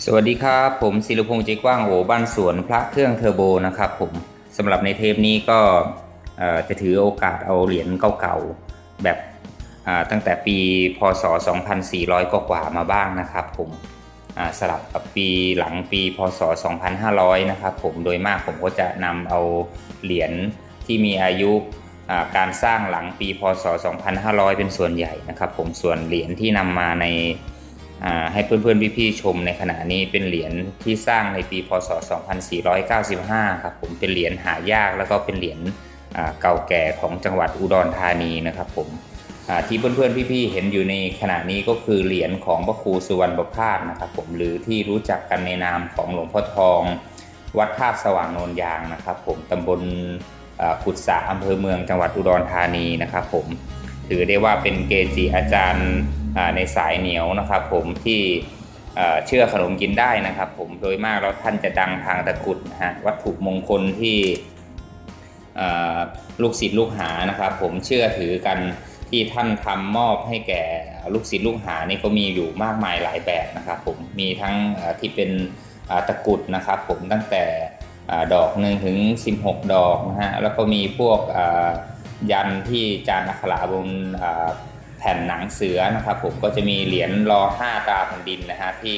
สวัสดีครับผมศิลพงษ์ใจกว้างโอบ้านสวนพระเครื่องเทอร์โบนะครับผมสำหรับในเทปนี้ก็จะถือโอกาสเอาเหรียญเก่าๆแบบตั้งแต่ปีพศ2400กว่ามาบ้างนะครับผมสลับกับปีหลังปีพศ2500นะครับผมโดยมากผมก็จะนำเอาเหรียญที่มีอายุการสร้างหลังปีพศ2500เป็นส่วนใหญ่นะครับผมส่วนเหรียญที่นำมาในให้เพื่อนๆพี่ๆชมในขณะนี้เป็นเหรียญที่สร้างในปีพศ2495ครับผมเป็นเหรียญหายากแล้วก็เป็นเหรียญเก่าแก่ของจังหวัดอุดรธานีนะครับผมที่เพื่อนๆพี่ๆเห็นอยู่ในขณะนี้ก็คือเหรียญของพระครูสุวรรณประภาสนะครับผมหรือที่รู้จักกันในนามของหลวงพ่อทองวัดธาตุสว่างโนนยางนะครับผมตำบลกุดสะอำเภอเมืองจังหวัดอุดรธานีนะครับผมถือได้ว่าเป็นเกจิอาจารย์ในสายเหนียวนะครับผมที่เชื่อขนมกินได้นะครับผมโดยมากแล้วท่านจะดังทางตะกรุดนะฮะวัตถุมงคลที่ลูกศิษย์ลูกหานะครับผมเชื่อถือกันที่ท่านทำมอบให้แก่ลูกศิษย์ลูกหานี่ก็มีอยู่มากมายหลายแบบนะครับผมมีทั้งที่เป็นตะกรุดนะครับผมตั้งแต่ดอก1ถึง16ดอกนะฮะแล้วก็มีพวกยันที่จานอักขระบนแผ่นหนังเสือนะครับผมก็จะมีเหรียญร.5 ตราแผ่นดินนะฮะที่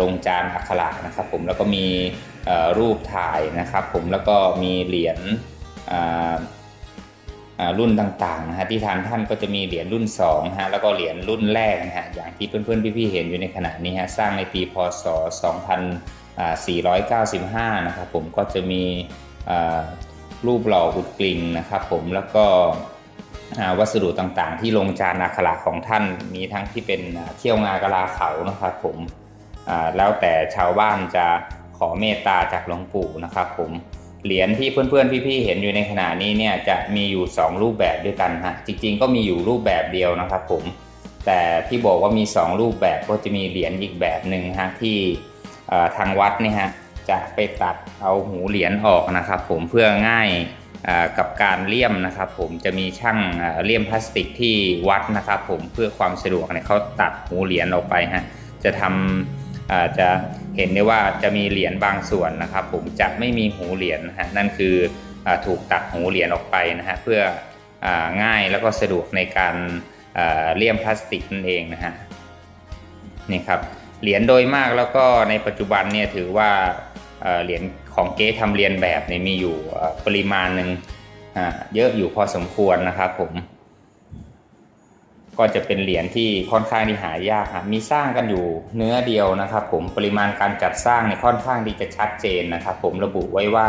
ลงจานอักขระนะครับผมแล้วก็มีรูปถ่ายนะครับผมแล้วก็มีเหรียญรุ่นต่างๆนะฮะที่ท่านก็จะมีเหรียญรุ่น2ฮะแล้วก็เหรียญรุ่นแรกนะฮะอย่างที่เพื่อนๆพี่ๆเห็นอยู่ในขณะนี้ฮะสร้างในปีพศ2495นะครับผมก็จะมีรูปหล่ออุดกลิ่งนะครับผมแล้วก็วัสดุต่างๆที่ลงจานอักขระของท่านมีทั้งที่เป็นเขี้ยวงากะลาเขานะครับผมแล้วแต่ชาวบ้านจะขอเมตตาจากหลวงปู่นะครับผมเหรียญที่เพื่อนๆพี่ๆเห็นอยู่ในขณะนี้เนี่ยจะมีอยู่2รูปแบบด้วยกันฮะจริงๆก็มีอยู่รูปแบบเดียวนะครับผมแต่ที่บอกว่ามี2รูปแบบก็จะมีเหรียญอีกแบบหนึ่งฮะที่ทางวัดเนี่ยฮะจะไปตัดเอาหูเหรียญออกนะครับผมเพื่อง่ายกับการเลี่ยมนะครับผมจะมีช่างเลี่ยมพลาสติกที่วัดนะครับผมเพื่อความสะดวกเนี่ยเขาตัดหูเหรียญออกไปฮะจะเห็นได้ว่าจะมีเหรียญบางส่วนนะครับผมจะไม่มีหูเหรียญนะฮะนั่นคือถูกตัดหูเหรียญออกไปนะฮะเพื่อง่ายแล้วก็สะดวกในการเลี่ยมพลาสติกนั่นเองนะฮะนี่ครับเหรียญโดยมากแล้วก็ในปัจจุบันเนี่ยถือว่าเหรียญของเก๊ทำเรียนแบบเนี่ยมีอยู่ปริมาณหนึ่งเยอะอยู่พอสมควรนะครับผมก็จะเป็นเหรียญที่ค่อนข้างที่หายากมีสร้างกันอยู่เนื้อเดียวนะครับผมปริมาณการจัดสร้างเนี่ยค่อนข้างที่จะชัดเจนนะครับผมระบุไว้ว่า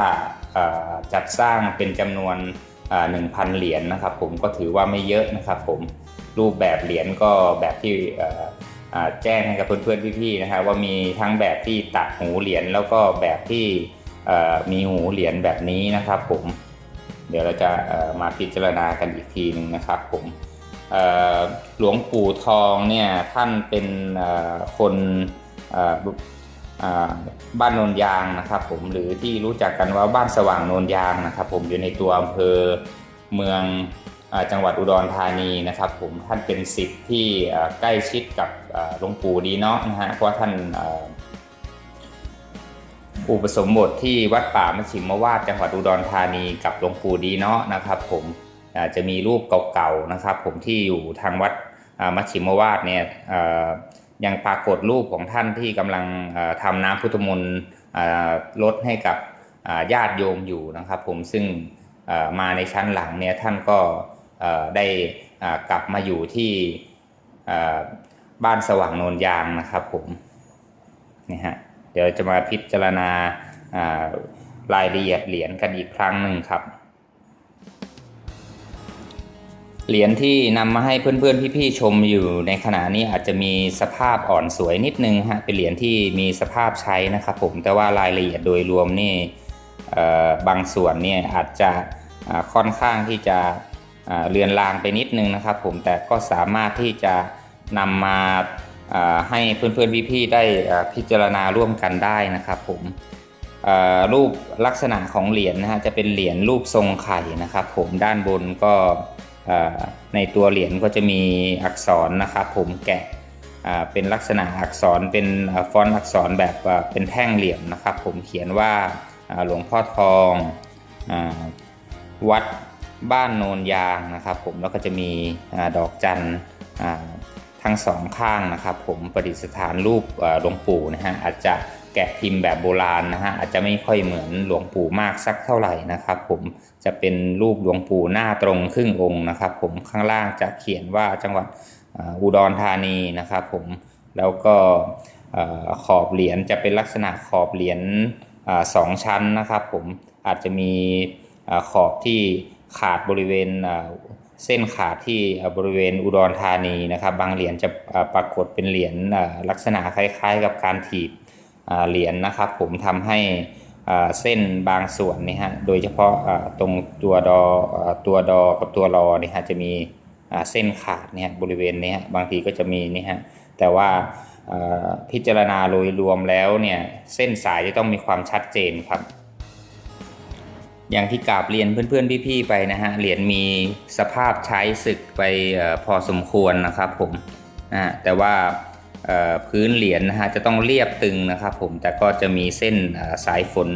จัดสร้างเป็นจำนวน 1,000 เหรียญนะครับผมก็ถือว่าไม่เยอะนะครับผมรูปแบบเหรียญก็แบบที่แจ้งให้กับเพื่อนๆพี่ๆนะครับว่ามีทั้งแบบที่ตัดหูเหรียญแล้วก็แบบที่มีหูเหรียญแบบนี้นะครับผมเดี๋ยวเราจะมาพิจารณากันอีกทีนึงนะครับผมหลวงปู่ทองเนี่ยท่านเป็นคนบ้านโนนยางนะครับผมหรือที่รู้จักกันว่าบ้านสว่างโนนยางนะครับผมอยู่ในตัวอำเภอเมืองจังหวัดอุดรธานีนะครับผมท่านเป็นศิษย์ที่ใกล้ชิดกับหลวงปู่ดีเนาะนะฮะเพราะท่านอุปสมบทที่วัดป่ามัชชิมวาดจังหวัดอุดรธานีกับหลวงปู่ดีเนาะนะครับผมจะมีรูปเก่าๆนะครับผมที่อยู่ทางวัดมัชชิมวาดเนี่ยยังปรากฏรูปของท่านที่กำลังทำน้ำพุทธมนต์ลดให้กับญาติโยมอยู่นะครับผมซึ่งมาในชั้นหลังเนี่ยท่านก็ได้กลับมาอยู่ที่บ้านสว่างโนนยางนะครับผมนี่ฮะเดี๋ยวจะมาพิจารณารายละเอียดเหรียญกันอีกครั้งหนึ่งครับเหรียญที่นำมาให้เพื่อนๆพี่ๆชมอยู่ในขณะนี้อาจจะมีสภาพอ่อนสวยนิดนึงฮะเป็นเหรียญที่มีสภาพใช้นะครับผมแต่ว่ารายละเอียดโดยรวมนี่บางส่วนเนี่ยอาจจะค่อนข้างที่จะเลือนลางไปนิดนึงนะครับผมแต่ก็สามารถที่จะนำมาให้เพื่อนๆพี่ๆได้พิจารณาร่วมกันได้นะครับผมรูปลักษณะของเหรียญนะฮะจะเป็นเหรียญรูปทรงไข่นะครับผมด้านบนก็ในตัวเหรียญก็จะมีอักษรนะครับผมแกะ เป็นลักษณะอักษรเป็นฟอนต์อักษรแบบเป็นแท่งเหลี่ยมนะครับผมเขียนว่าหลวงพ่อทองวัดบ้านโนนยางนะครับผมแล้วก็จะมีดอกจันทร์ทั้งสองข้างนะครับผมประดิษฐานรูปหลวงปู่นะฮะอาจจะแกะพิมพ์แบบโบราณนะฮะอาจจะไม่ค่อยเหมือนหลวงปู่มากสักเท่าไหร่นะครับผมจะเป็นรูปหลวงปู่หน้าตรงครึ่งองค์นะครับผมข้างล่างจะเขียนว่าจังหวัดอุดรธานีนะครับผมแล้วก็ขอบเหรียญจะเป็นลักษณะขอบเหรียญสองชั้นนะครับผมอาจจะมีขอบที่ขาดบริเวณเส้นขาดที่บริเวณอุดรธานีนะครับบางเหรียญจะปรากฏเป็นเหรียญลักษณะคล้ายๆกับการถีบเหรียญนะครับผมทำให้เส้นบางส่วนนี่ฮะโดยเฉพาะตรงตัวดอกับตัวรอนี่ฮะจะมีเส้นขาดเนี่ยบริเวณนี้บางทีก็จะมีนี่ฮะแต่ว่าพิจารณาโดยรวมแล้วเนี่ยเส้นสายจะต้องมีความชัดเจนครับอย่างที่กราบเรียนเพื่อนๆพี่ๆไปนะฮะเหรียญมีสภาพใช้สึกไปพอสมควรนะครับผมแต่ว่าพื้นเหรียญนะฮะจะต้องเรียบตึงนะครับผมแต่ก็จะมีเส้นสายฝน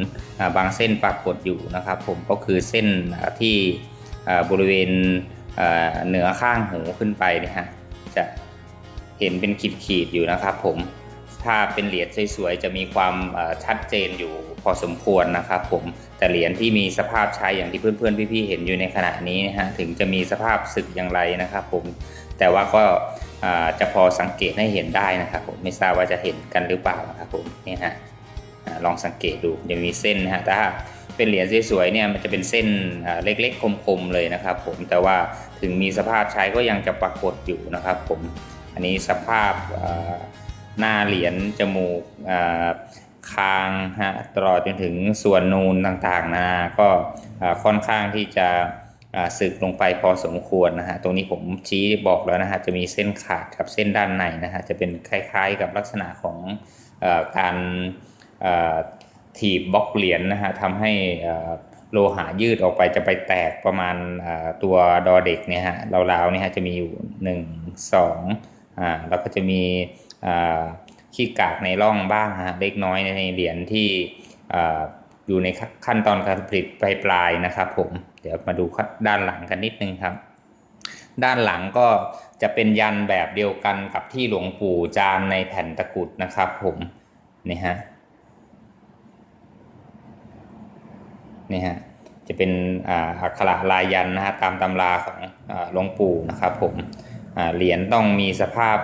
บางเส้นปรากฏอยู่นะครับผมก็คือเส้นที่บริเวณเหนือข้างหูขึ้นไปนะฮะจะเห็นเป็นขีดๆอยู่นะครับผมถ้าเป็นเหรียญสวยๆจะมีความชัดเจนอยู่พอสมควรนะครับผมแต่เหรียญที่มีสภาพใช้อย่างที่เพื่อนๆพี่ๆเห็นอยู่ในขณะนี้นะฮะถึงจะมีสภาพสึกอย่างไรนะครับผมแต่ว่าก็จะพอสังเกตให้เห็นได้นะครับผมไม่ทราบว่าจะเห็นกันหรือเปล่านะครับผมนี่ฮะลองสังเกตดูจะมีเส้นนะฮะถ้าเป็นเหรียญสวยๆเนี่ยมันจะเป็นเส้นเล็กๆคมๆเลยนะครับผมแต่ว่าถึงมีสภาพใช้ก็ยังจะปรากฏอยู่นะครับผมอันนี้สภาพหน้าเหรียญจมูกคางฮะตลอดจนถึงส่วนนูนต่างๆนะก็ค่อนข้างที่จะสึกลงไปพอสมควรนะฮะตรงนี้ผมชี้บอกแล้วนะฮะจะมีเส้นขาดกับเส้นด้านในนะฮะจะเป็นคล้ายๆกับลักษณะของการถีบบล็อกเหรียญนะฮะทำให้โลหะยืดออกไปจะไปแตกประมาณตัวดอเด็กเนี่ยฮะราวๆเนี่ยฮะจะมีอยู่1 2แล้วก็จะมีขี้กากในร่องบ้างฮะเล็กน้อยในเหรียญที่อยู่ในขั้นตอนการผลิตปลายๆนะครับผมเดี๋ยวมาดูด้านหลังกันนิดนึงครับด้านหลังก็จะเป็นยันแบบเดียวกันกับที่หลวงปู่จานในแผ่นตะกรุดนะครับผมนี่ฮะจะเป็นอักขระลายยันนะฮะตามตำราของหลวงปู่นะครับผมเหรียญต้องมีสภาพ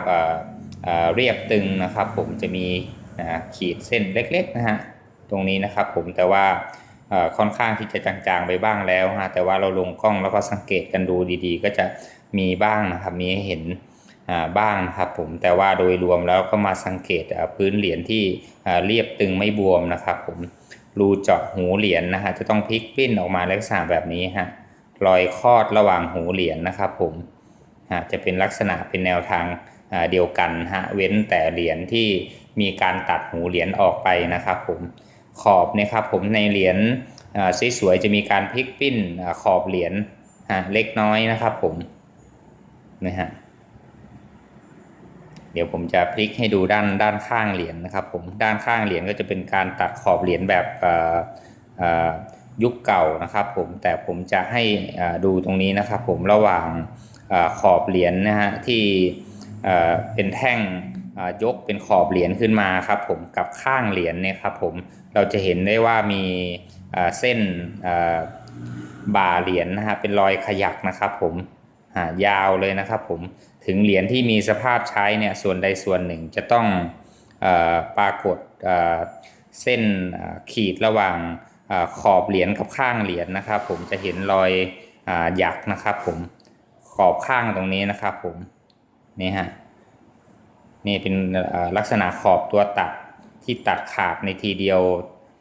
เรียบตึงนะครับผมจะมีขีดเส้นเล็กๆนะฮะตรงนี้นะครับผมแต่ว่าค่อนข้างที่จะจางๆไปบ้างแล้วฮะแต่ว่าเราลงกล้องแล้วก็สังเกตกันดูดีๆก็จะมีบ้างนะครับมีให้เห็นบ้างนะครับผมแต่ว่าโดยรวมแล้วก็มาสังเกตพื้นเหรียญที่เรียบตึงไม่บวมนะครับผมรูเจาะหูเหรียญนะฮะจะต้องพลิกปิ้นออกมาลักษณะแบบนี้ฮะรอยคอดระหว่างหูเหรียญนะครับผมจะเป็นลักษณะเป็นแนวทางเดียวกันฮะเว้นแต่เหรียญที่มีการตัดหูเหรียญออกไปนะครับผมขอบเนี่ยครับผมในเหรียญสวยๆจะมีการพลิกปิ้นขอบเหรียญเล็กน้อยนะครับผมนะฮะเดี๋ยวผมจะพลิกให้ดูด้านข้างเหรียญนะครับผมด้านข้างเหรียญก็จะเป็นการตัดขอบเหรียญแบบยุคเก่านะครับผมแต่ผมจะให้ดูตรงนี้นะครับผมระหว่างขอบเหรียญนะฮะที่เป็นแท่งยกเป็นขอบเหรียญขึ้นมาครับผมกับข้างเหรียญเนี่ยครับผมเราจะเห็นได้ว่ามีเส้นบ่าเหรียญนะฮะเป็นรอยขยักนะครับผมยาวเลยนะครับผมถึงเหรียญที่มีสภาพใช้เนี่ยส่วนใดส่วนหนึ่งจะต้องปรากฏเส้นขีดระหว่างขอบเหรียญกับข้างเหรียญนะครับผมจะเห็นรอยหยักนะครับผมขอบข้างตรงนี้นะครับผมนี่ฮะนี่เป็นลักษณะขอบตัวตัดที่ตัดขาดในทีเดียว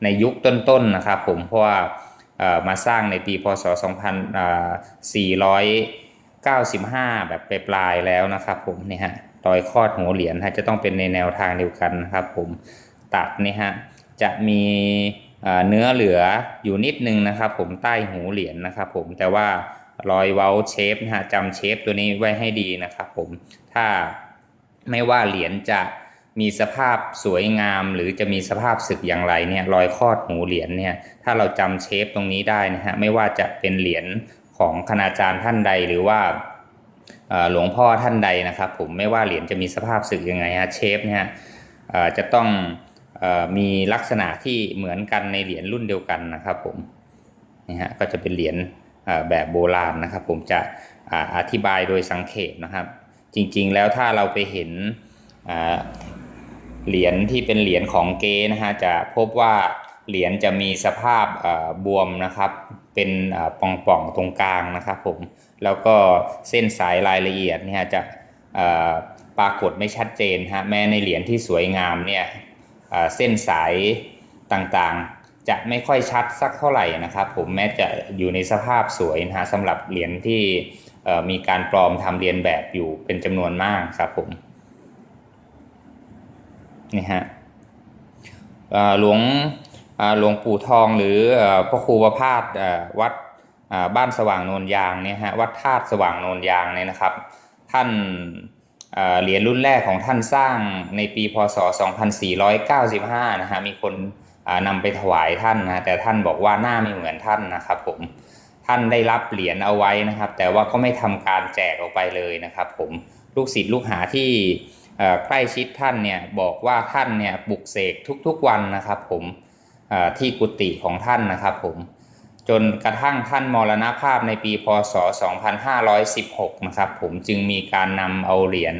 ในยุคต้นๆนะครับผมเพราะว่ามาสร้างในปีพศ2495แบบปลายแล้วนะครับผมนี่ฮะรอยคอดหัวเหรียญจะต้องเป็นในแนวทางเดียวกันนะครับผมตัดนี่ฮะจะมีเนื้อเหลืออยู่นิดนึงนะครับผมใต้หูเหรียญนะครับผมแต่ว่ารอยเว้าเชฟนะฮะจำเชฟตัวนี้ไว้ให้ดีนะครับผมถ้า ไม่ว่าเหรียญจะมีสภาพสวยงามหรือจะมีสภาพสึกอย่างไรเนี่ยรอยคอดหูเหรียญเนี่ยถ้าเราจำเชฟตรงนี้ได้นะฮะไม่ว่าจะเป็นเหรียญของคณาจารย์ท่านใดหรือว่าหลวงพ่อท่านใดนะครับผมไม่ว่าเหรียญจะมีสภาพสึกยังไงฮะเชฟเนี่ยจะต้องมีลักษณะที่เหมือนกันในเหรียญรุ่นเดียวกันนะครับผมนี่ฮะก็จะเป็นเหรียญแบบโบราณนะครับผมจะอธิบายโดยสังเขปนะครับจริงๆแล้วถ้าเราไปเห็นเหรียญที่เป็นเหรียญของเก๊นะฮะจะพบว่าเหรียญจะมีสภาพบวมนะครับเป็นป่องๆตรงกลางนะครับผมแล้วก็เส้นสายรายละเอียดเนี่ยจะปรากฏไม่ชัดเจนฮะแม้ในเหรียญที่สวยงามเนี่ยเส้นสายต่างๆจะไม่ค่อยชัดสักเท่าไหร่นะครับผมแม้จะอยู่ในสภาพสวยนะฮะสำหรับเหรียญที่มีการปลอมทำเรียนแบบอยู่เป็นจำนวนมากครับผมนี่ฮะหลวงปู่ทองหรือพระครูประภาสวัดบ้านสว่างโนนยางเนี่ยฮะวัดธาตุสว่างโนนยางเนี่ยนะครับท่านเหรียญรุ่นแรกของท่านสร้างในปีพศ 2495นะฮะมีคนนำไปถวายท่านนะแต่ท่านบอกว่าหน้าไม่เหมือนท่านนะครับผมท่านได้รับเหรียญเอาไว้นะครับแต่ว่าก็ไม่ทำการแจกออกไปเลยนะครับผมลูกศิษย์ลูกหาที่ใกล้ชิดท่านเนี่ยบอกว่าท่านเนี่ยปลุกเสกทุกๆวันนะครับผมที่กุฏิของท่านนะครับผมจนกระทั่งท่านมรณภาพในปีพศ 2516นะครับผมจึงมีการนำเอาเหรียญ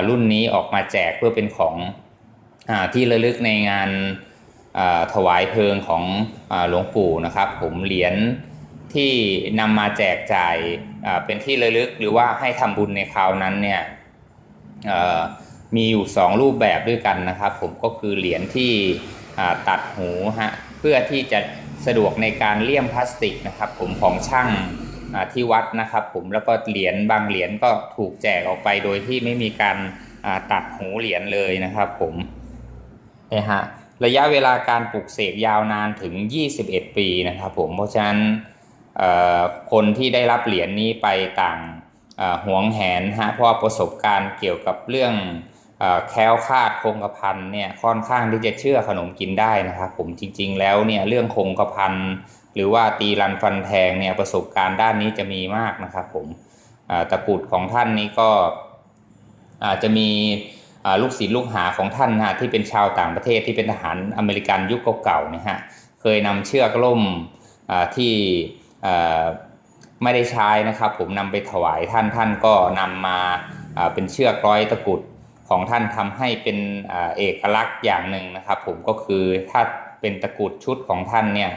รุ่นนี้ออกมาแจกเพื่อเป็นของที่ระลึกในงานถวายเพลิงของหลวงปู่นะครับผมเหรียญที่นำมาแจกจ่ายเป็นที่ระลึกหรือว่าให้ทำบุญในคราวนั้นเนี่ยมีอยู่2รูปแบบด้วยกันนะครับผมก็คือเหรียญที่ตัดหูฮะเพื่อที่จะสะดวกในการเลี่ยมพลาสติกนะครับผมของช่างที่วัดนะครับผมแล้วก็เหรียญบางเหรียญก็ถูกแจกออกไปโดยที่ไม่มีการตัดหูเหรียญเลยนะครับผมนะฮะระยะเวลาการปลูกเสกยาวนานถึง21ปีนะครับผมเพราะฉะนั้นคนที่ได้รับเหรียญนี้ไปต่างหวงแหนฮะเพราะประสบการณ์เกี่ยวกับเรื่องแคล้วคลาดคงกระพันเนี่ยค่อนข้างที่จะเชื่อขนมกินได้นะครับผมจริงๆแล้วเนี่ยเรื่องคงกระพันหรือว่าตีรันฟันแทงเนี่ยประสบการณ์ด้านนี้จะมีมากนะครับผมตะกรุดของท่านนี้ก็จะมีลูกศิษย์ลูกหาของท่านนะที่เป็นชาวต่างประเทศที่เป็นทหารอเมริกันยุคเก่าๆเนี่ยฮะเคยนำเชือกล่มที่ไม่ได้ใช้นะครับผมนำไปถวายท่านก็นำมาเป็นเชือกร้อยตะกรุดของท่านทำให้เป็นเอกลักษณ์อย่างหนึ่งนะครับผมก็คือถ้าเป็นตะกรุดชุดของท่านเนี่ย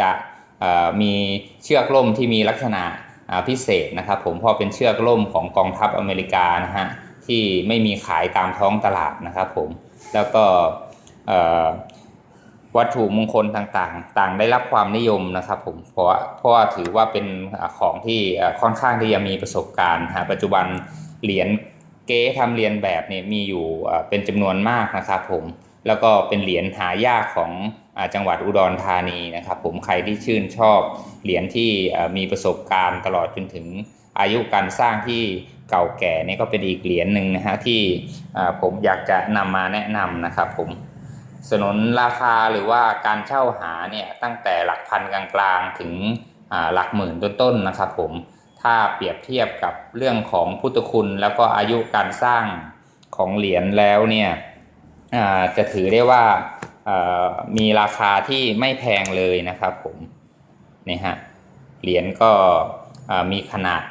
จะมีเชือกล่มที่มีลักษณะพิเศษนะครับผมเพราะเป็นเชือกล่มของกองทัพอเมริกานะฮะที่ไม่มีขายตามท้องตลาดนะครับผมแล้วก็วัตถุมงคลต่างๆได้รับความนิยมนะครับผมเพราะว่าถือว่าเป็นของที่ค่อนข้างที่จะมีประสบการณ์ปัจจุบันเหรียญเก๊ทำเรียนแบบเนี่ยมีอยู่เป็นจำนวนมากนะครับผมแล้วก็เป็นเหรียญหายากของจังหวัดอุดรธานีนะครับผมใครที่ชื่นชอบเหรียญที่มีประสบการณ์ตลอดจนถึงอายุการสร้างที่เก่าแก่นี่ก็เป็นอีกเหรียญหนึ่งนะฮะที่ผมอยากจะนำมาแนะนำนะครับผมสนนราคาหรือว่าการเช่าหาเนี่ยตั้งแต่หลักพันกลางๆถึงหลักหมื่นต้นๆนะครับผมถ้าเปรียบเทียบกับเรื่องของพุทธคุณแล้วก็อายุการสร้างของเหรียญแล้วเนี่ยจะถือได้ว่ามีราคาที่ไม่แพงเลยนะครับผมนี่ฮะเหรียญก็มีขนาด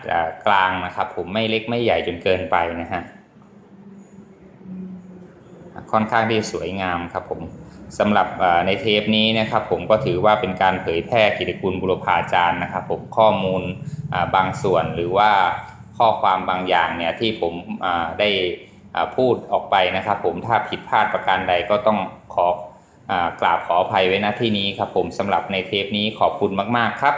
กลางนะครับผมไม่เล็กไม่ใหญ่จนเกินไปนะฮะค่อนข้างที่สวยงามครับผมสำหรับในเทปนี้นะครับผมก็ถือว่าเป็นการเผยแพร่กิตติคุณบุรพาจารย์นะครับผมข้อมูลบางส่วนหรือว่าข้อความบางอย่างเนี่ยที่ผมได้พูดออกไปนะครับผมถ้าผิดพลาดประการใดก็ต้องกราบขออภัยไว้ณที่นี้ครับผมสำหรับในเทปนี้ขอบคุณมากๆครับ